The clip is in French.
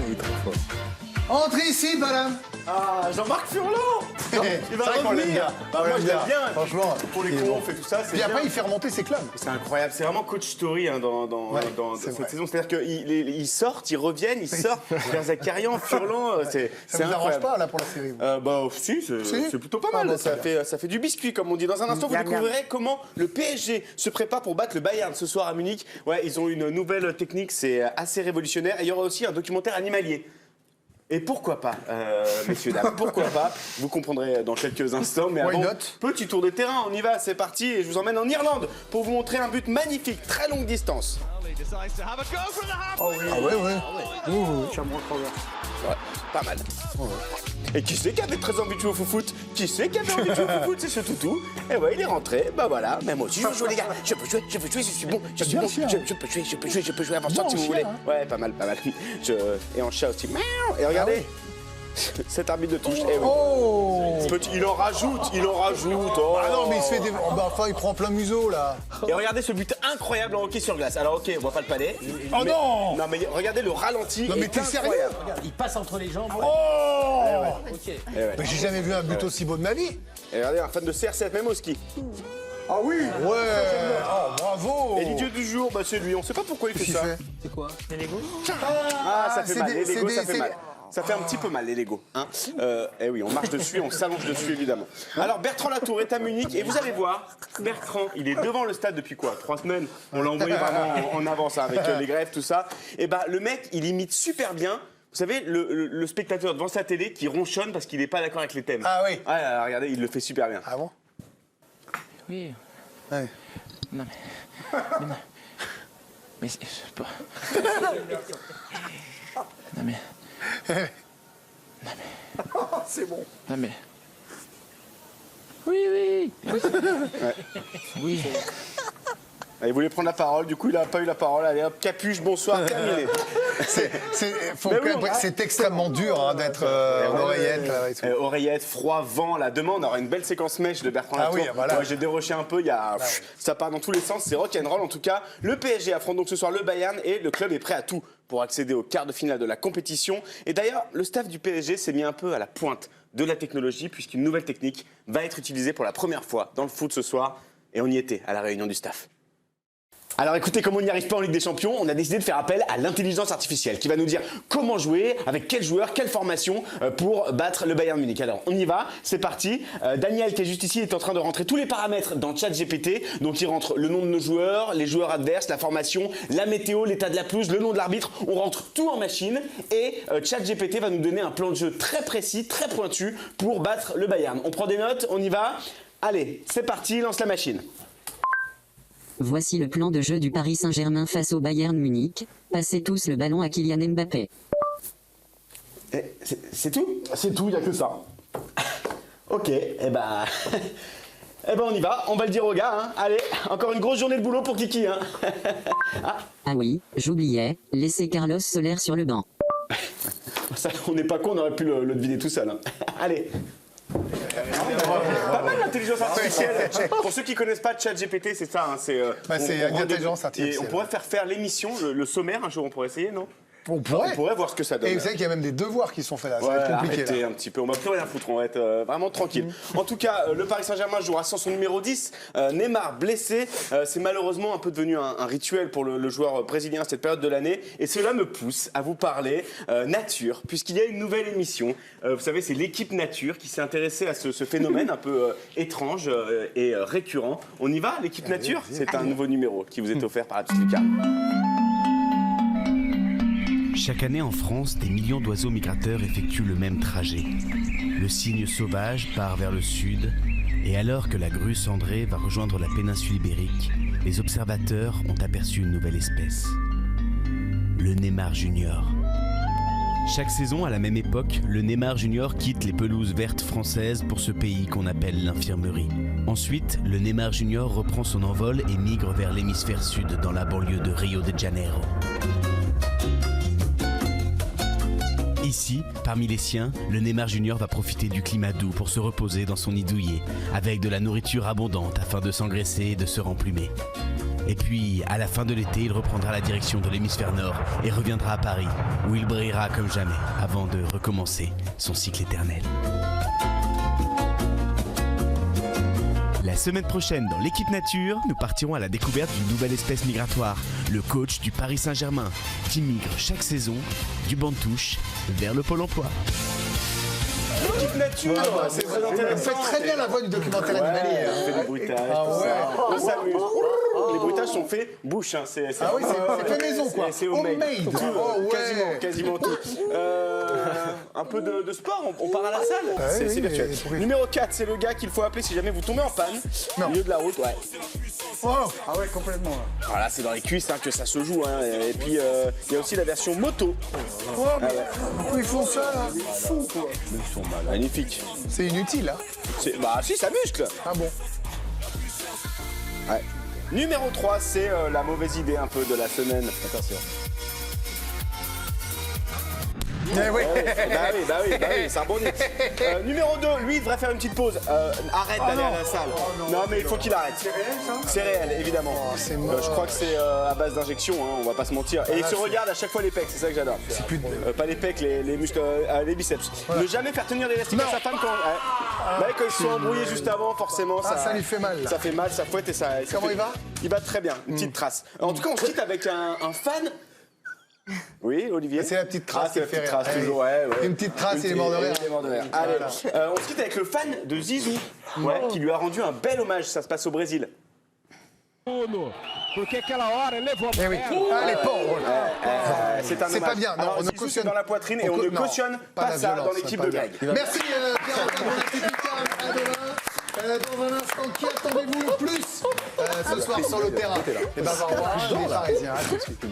Il est trop fort. Entrez ici, madame. Ah, Jean-Marc Furlan. Il va C'est vrai qu'on l'aime revenir. bien. Bah, moi, je l'aime bien. Franchement, Pour les il est bon. confs et tout ça, c'est Puis bien. après, il fait remonter ses clubs. C'est incroyable, c'est vraiment coach story hein, dans c'est cette vrai. saison. C'est-à-dire qu'ils sortent, ils reviennent, ils sortent vers Zakarian, Furlan, c'est Ça vous arrange incroyable. pas, là, pour la série vous Bah si, c'est plutôt pas Ah, mal. bon, ça c'est fait du biscuit, comme on dit. Dans un instant, vous découvrirez comment le PSG se prépare pour battre le Bayern ce soir à Munich. Ouais, ils ont une nouvelle technique, c'est assez révolutionnaire. Et il y aura aussi un documentaire animalier. Et pourquoi pas, messieurs, dames, pourquoi pas. Vous comprendrez dans quelques instants. Mais Why avant, not petit tour de terrain, on y va, c'est parti. Et je vous emmène en Irlande pour vous montrer un but magnifique, très longue distance. Ah ouais, ouais. Ouais, pas mal. Et qui c'est qui avait très envie de jouer au foot? Qui c'est qui avait envie de jouer au foot? C'est ce toutou. Et ouais, il est rentré. Bah voilà, même moi aussi, je veux jouer, les gars. Je peux jouer, je suis bon. Je suis Bien bon. sûr. Je peux jouer avant ça Bon, si vous chien, voulez. hein. Ouais, pas mal, pas mal. Et en chat aussi. Miaou. Et regardez, cet arbitre de touche. Eh oui. Oh Il en rajoute, Oh. Ah non, mais il se fait des... Oh, bah, enfin, il prend plein museau, là. Et regardez ce but incroyable en hockey sur glace. Alors ok, on voit pas le palais. Oh mais- non Non mais regardez le ralenti. Non, mais est t'es sérieux? incroyable. Regarde, il passe entre les jambes. Oh Ok. Eh ouais. Mais j'ai jamais vu un but aussi beau de ma vie. Et regardez, un fan de CR7 même au ski. Ah oui Ouais Oh, bravo Et l'idiot du jour, bah c'est lui. On sait pas pourquoi il fait Qu'est-ce ça. qu'il fait C'est quoi? Les Lego? Ah, ça fait c'est mal, des- les Legos, c'est ça des- fait c'est- mal. Ça fait un petit peu mal, les Legos. Hein eh oui, on marche dessus, on s'allonge dessus, évidemment. Alors, Bertrand Latour est à Munich, et vous allez voir, Bertrand, il est devant le stade depuis quoi? 3 semaines. On l'a envoyé vraiment en avance, hein, avec les grèves, tout ça. Et bah, le mec, il imite super bien, vous savez, le spectateur devant sa télé qui ronchonne parce qu'il n'est pas d'accord avec les thèmes. Ah oui. Ouais, regardez, il le fait super bien. Ah bon Oui. Ouais. Non mais. Mais c'est pas. Non mais. C'est bon. Non mais. Oui. Oui. Il voulait prendre la parole, du coup, il n'a pas eu la parole. Allez hop, capuche, bonsoir, terminé. C'est extrêmement dur hein, d'être en oreillette. Là, et tout. Oreillette, froid, vent, là. Demain, on aura une belle séquence mèche de Bertrand Ah Latour. oui, voilà. Ouais, j'ai déroché un peu, ça part dans tous les sens, c'est rock'n'roll en tout cas. Le PSG affronte donc ce soir le Bayern et le club est prêt à tout pour accéder au quart de finale de la compétition. Et d'ailleurs, le staff du PSG s'est mis un peu à la pointe de la technologie puisqu'une nouvelle technique va être utilisée pour la première fois dans le foot ce soir. Et on y était à la réunion du staff. Alors écoutez, comme on n'y arrive pas en Ligue des Champions, on a décidé de faire appel à l'intelligence artificielle qui va nous dire comment jouer, avec quel joueur, quelle formation pour battre le Bayern Munich. Alors on y va, c'est parti. Daniel qui est juste ici est en train de rentrer tous les paramètres dans ChatGPT. Donc il rentre le nom de nos joueurs, les joueurs adverses, la formation, la météo, l'état de la pelouse, le nom de l'arbitre. On rentre tout en machine et ChatGPT va nous donner un plan de jeu très précis, très pointu pour battre le Bayern. On prend des notes, on y va. Allez, c'est parti, lance la machine. Voici le plan de jeu du Paris Saint-Germain face au Bayern Munich. Passez tous le ballon à Kylian Mbappé. C'est tout? C'est tout, il n'y a que ça. Ok, eh ben on y va, on va le dire aux gars. Hein. Allez, encore une grosse journée de boulot pour Kiki. Hein. Ah oui, j'oubliais, laissez Carlos Soler sur le banc. Ça, on n'est pas con, on aurait pu le deviner tout seul. Hein. Allez. Pas mal l'intelligence artificielle. Pour ceux qui connaissent pas ChatGPT, c'est ça. Hein, c'est c'est une intelligence artificielle. Et on pourrait faire l'émission, le sommaire un jour, on pourrait essayer, non? On pourrait. On pourrait voir ce que ça donne. Et vous savez qu'il y a même des devoirs qui sont faits là. Ça Ouais, va être compliqué. arrêtez Là. un petit peu, on va plus rien foutre, on va être vraiment tranquille. En tout cas, le Paris Saint-Germain jouera sans son numéro 10, Neymar blessé. C'est malheureusement un peu devenu un rituel pour le joueur brésilien à cette période de l'année. Et cela me pousse à vous parler nature, puisqu'il y a une nouvelle émission. Vous savez, c'est l'équipe nature qui s'est intéressée à ce phénomène un peu étrange et récurrent. On y va, l'équipe nature? C'est un nouveau numéro qui vous est offert par la petite lucarne. Chaque année en France, des millions d'oiseaux migrateurs effectuent le même trajet. Le cygne sauvage part vers le sud, et alors que la grue cendrée va rejoindre la péninsule ibérique, les observateurs ont aperçu une nouvelle espèce. Le Neymar junior. Chaque saison, à la même époque, le Neymar junior quitte les pelouses vertes françaises pour ce pays qu'on appelle l'infirmerie. Ensuite, le Neymar junior reprend son envol et migre vers l'hémisphère sud dans la banlieue de Rio de Janeiro. Ici, parmi les siens, le Neymar Junior va profiter du climat doux pour se reposer dans son nid douillet, avec de la nourriture abondante afin de s'engraisser et de se remplumer. Et puis, à la fin de l'été, il reprendra la direction de l'hémisphère nord et reviendra à Paris, où il brillera comme jamais, avant de recommencer son cycle éternel. La semaine prochaine, dans l'équipe nature, nous partirons à la découverte d'une nouvelle espèce migratoire, le coach du Paris Saint-Germain, qui migre chaque saison du banc de touche vers le pôle emploi. L'équipe nature, c'est très On intéressant. fait très bien la voix du documentaire animalier. On fait des bruitages, Ah tout ouais. ça. On s'amuse. Les bruitages sont faits bouche. Hein. Ah oui, c'est fait maison, quoi. C'est homemade. Homemade. Tout, Oh, ouais. quasiment tout. Un peu de sport, on part à la salle. C'est oui, virtuel. mais pourquoi- Numéro 4, c'est le gars qu'il faut appeler si jamais vous tombez en panne. Non. Au milieu de la route, ouais. Oh, Ah ouais, complètement. Là. Voilà, c'est dans les cuisses que ça se joue. Hein. Et puis, il y a aussi la version moto. mais pourquoi ils font ça, là? Fou, quoi. Magnifique. C'est inutile, hein. Bah si, ça muscle. Ah bon. Ouais. Numéro 3, c'est la mauvaise idée un peu de la semaine. Attention. Eh oui. Bah oui, ça rebondit. Numéro 2, lui, il devrait faire une petite pause. Arrête d'aller à la salle. Non, mais il faut qu'il arrête. C'est réel, ça? C'est réel, évidemment. c'est mort. Je crois que c'est à base d'injection, hein, on va pas se mentir. Et il se regarde à chaque fois les pecs, c'est ça que j'adore. Pas les pecs, les muscles, les biceps. Ne jamais faire tenir l'élastique à sa femme quand... Bah, quand ils se sont embrouillés juste avant, forcément, ça lui fait mal, là. Ça fait mal, ça fouette et ça... Comment il va? Il va très bien, une petite trace. En tout cas, on se quitte avec un fan... Oui, Olivier. C'est la petite trace Ah, c'est la qui fait petite rire. trace, Eh oui. toujours, ouais. Une petite trace, il est mort de rire. Il est mort de rire. Allez, on se quitte avec le fan de Zizou, qui lui a rendu un bel hommage. Ça se passe au Brésil. Eh oui. Ah, les pauvres. C'est un C'est hommage. pas bien. Non, Alors, on ne Zizou, c'est cautionne dans la poitrine et on ne non, cautionne pas la ça violence, dans l'équipe pas de bien. Greg. Merci Pierre-Antoine Petit dans un instant, qui attendez-vous le plus ce soir sur le terrain? Et ben, on va revoir les Parisiens. À tout de suite.